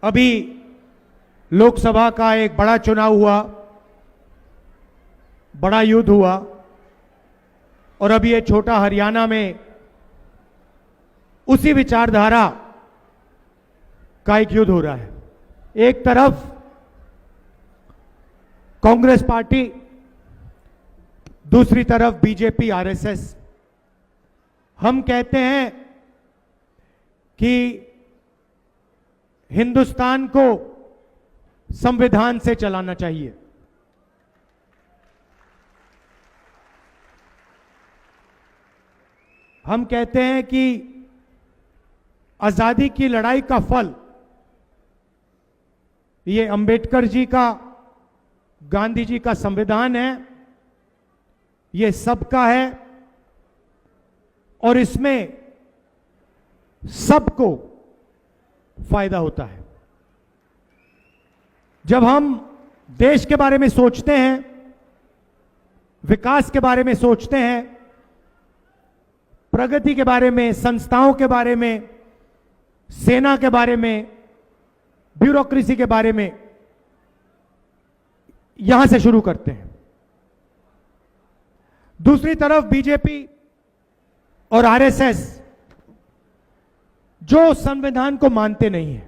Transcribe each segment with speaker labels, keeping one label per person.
Speaker 1: अभी लोकसभा का एक बड़ा चुनाव हुआ, बड़ा युद्ध हुआ, और अभी ये छोटा हरियाणा में उसी विचारधारा का एक युद्ध हो रहा है। एक तरफ कांग्रेस पार्टी, दूसरी तरफ बीजेपी आरएसएस। हम कहते हैं कि हिंदुस्तान को संविधान से चलाना चाहिए। हम कहते हैं कि आजादी की लड़ाई का फल ये अंबेडकर जी का, गांधी जी का संविधान है, ये सबका है और इसमें सबको फायदा होता है। जब हम देश के बारे में सोचते हैं, विकास के बारे में सोचते हैं, प्रगति के बारे में, संस्थाओं के बारे में, सेना के बारे में, ब्यूरोक्रेसी के बारे में, यहां से शुरू करते हैं। दूसरी तरफ बीजेपी और आरएसएस जो संविधान को मानते नहीं है,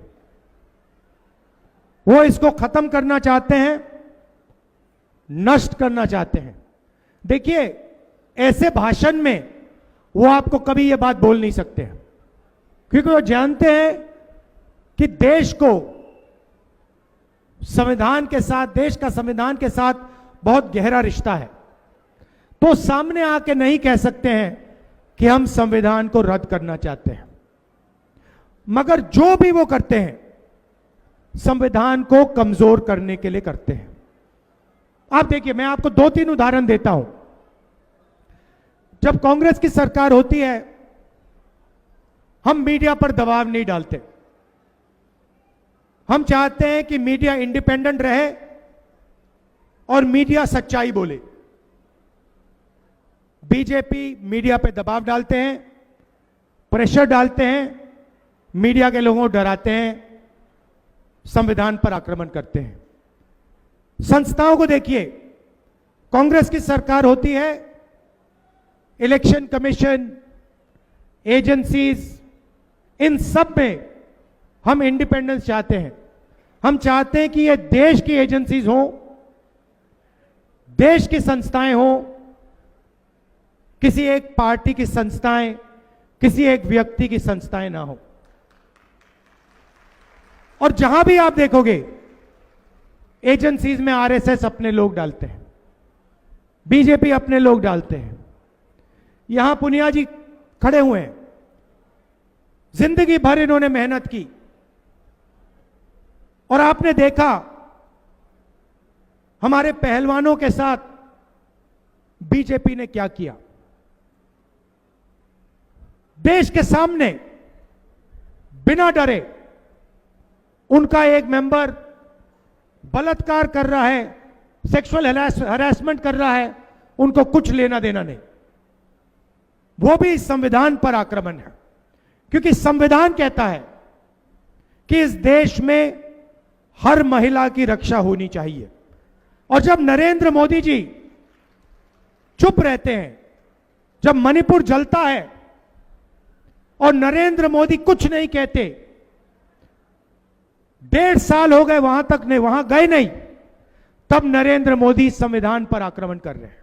Speaker 1: वो इसको खत्म करना चाहते हैं, नष्ट करना चाहते हैं। देखिए, ऐसे भाषण में वो आपको कभी ये बात बोल नहीं सकते हैं, क्योंकि वो जानते हैं कि देश को संविधान के साथ, देश का संविधान के साथ बहुत गहरा रिश्ता है। तो सामने आके नहीं कह सकते हैं कि हम संविधान को रद्द करना चाहते हैं, मगर जो भी वो करते हैं संविधान को कमजोर करने के लिए करते हैं। आप देखिए, मैं आपको 2-3 उदाहरण देता हूं। जब कांग्रेस की सरकार होती है, हम मीडिया पर दबाव नहीं डालते। हम चाहते हैं कि मीडिया इंडिपेंडेंट रहे और मीडिया सच्चाई बोले। बीजेपी मीडिया पे दबाव डालते हैं, प्रेशर डालते हैं, मीडिया के लोगों को डराते हैं, संविधान पर आक्रमण करते हैं। संस्थाओं को देखिए, कांग्रेस की सरकार होती है, इलेक्शन कमीशन, एजेंसीज, इन सब में हम इंडिपेंडेंस चाहते हैं। हम चाहते हैं कि ये देश की एजेंसीज हों, देश की संस्थाएं हों, किसी एक पार्टी की संस्थाएं, किसी एक व्यक्ति की संस्थाएं ना हो। और जहां भी आप देखोगे एजेंसीज में आरएसएस अपने लोग डालते हैं, बीजेपी अपने लोग डालते हैं। यहां पुनिया जी खड़े हुए हैं, जिंदगी भर इन्होंने मेहनत की और आपने देखा हमारे पहलवानों के साथ बीजेपी ने क्या किया। देश के सामने बिना डरे उनका एक मेंबर बलात्कार कर रहा है, सेक्सुअल हरासमेंट कर रहा है, उनको कुछ लेना देना नहीं। वो भी संविधान पर आक्रमण है, क्योंकि संविधान कहता है कि इस देश में हर महिला की रक्षा होनी चाहिए। और जब नरेंद्र मोदी जी चुप रहते हैं, जब मणिपुर जलता है और नरेंद्र मोदी कुछ नहीं कहते, 1.5 साल हो गए वहां तक नहीं, वहां गए नहीं, तब नरेंद्र मोदी संविधान पर आक्रमण कर रहे हैं।